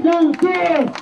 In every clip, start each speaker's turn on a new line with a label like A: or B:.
A: sensiz.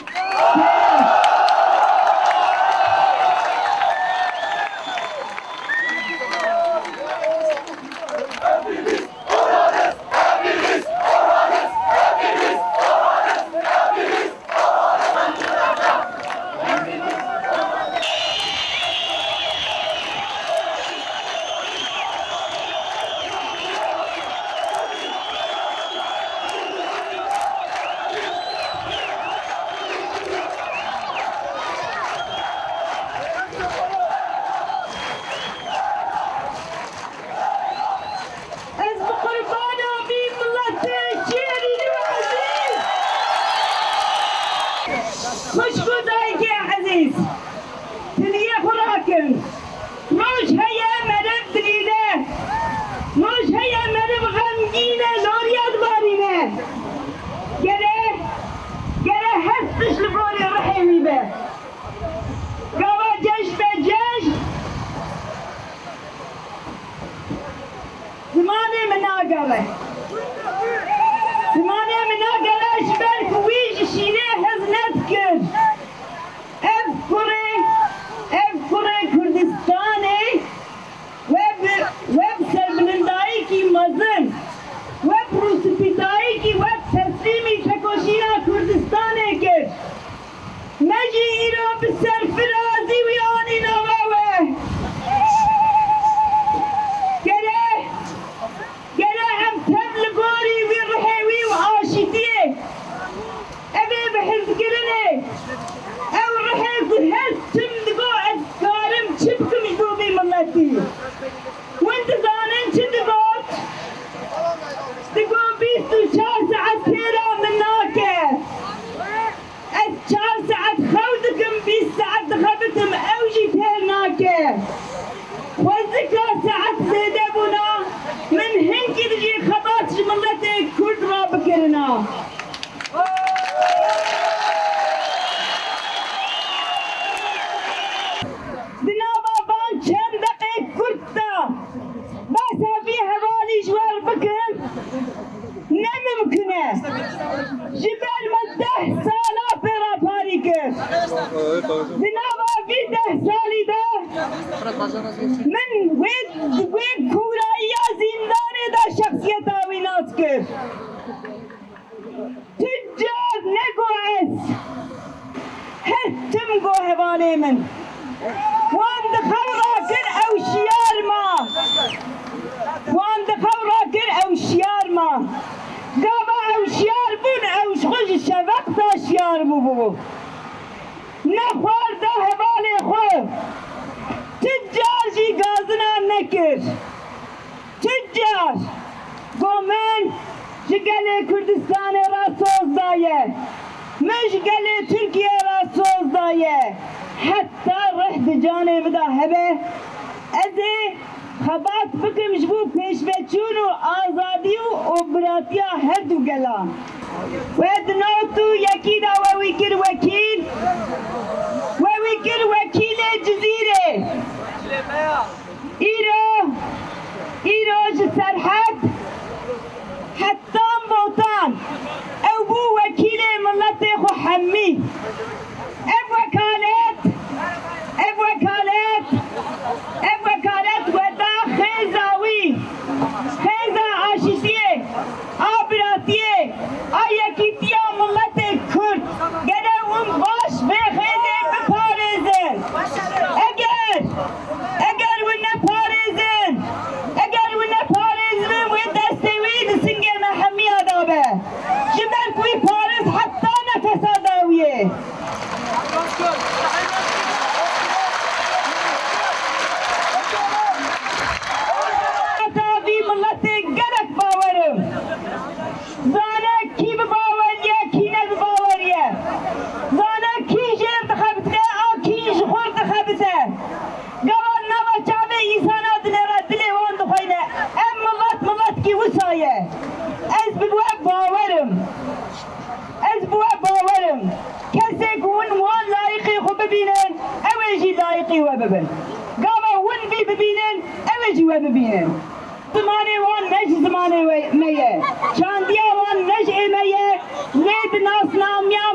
A: زمانه وان نش زمانه میه چاندیا وان نش میه لید ناس نامیا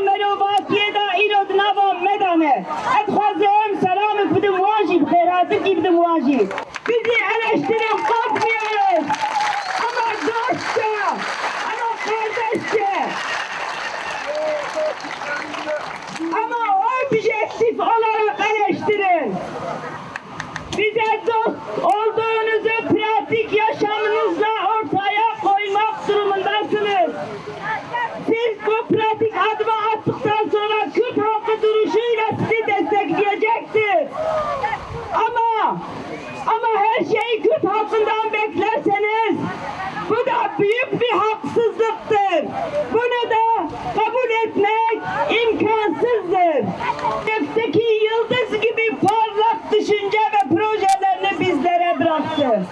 A: Ama objektif olarak eleştirin. Bize dost olduğunuzu pratik yaşamınızla ortaya koymak durumundasınız. Siz bu pratik adımı attıktan sonra Kürt halkı duruşuyla sizi destekleyecektir. Ama her şeyi Kürt halkından beklerseniz bu da büyük bir haksızlıktır. Bunu da kabul etmek imkansızdır. Gökteki yıldız gibi parlak düşünce ve projelerini bizlere bıraktı.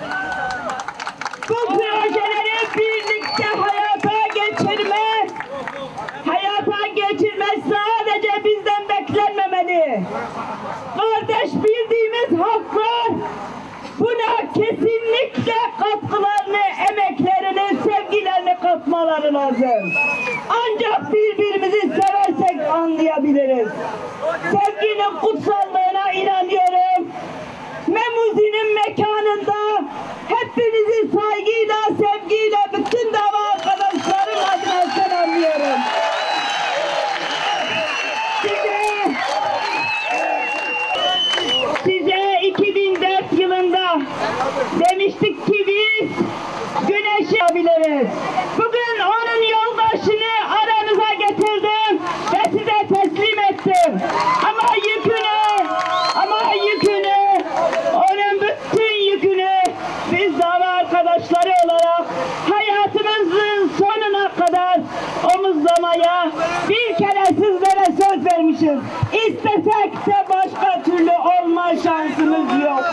A: Bu projeleri birlikte hayata geçirmek sadece bizden beklenmemeli. Kardeş bildiğimiz halklar buna kesinlikle katkılarını, emeklerini, sevgilerini katmaları lazım. Ancak birbirimizi seversek anlayabiliriz. Sevginin kutsallığına inanıyorum. Memuzi'nin mekanında hepinizi saygıyla, sevgiyle bütün dava arkadaşlarım adına selamlıyorum. Size 2004 yılında demiştik ki biz güneşi alabiliriz. Bugün onun yoldaşını aranıza getirdim ve size teslim ettim. Ama yükünü, onun bütün yükünü biz dava arkadaşları olarak hayatımızın sonuna kadar omuzlamaya bir kere sizlere söz vermişiz. İstesek de başka türlü olma şansımız yok.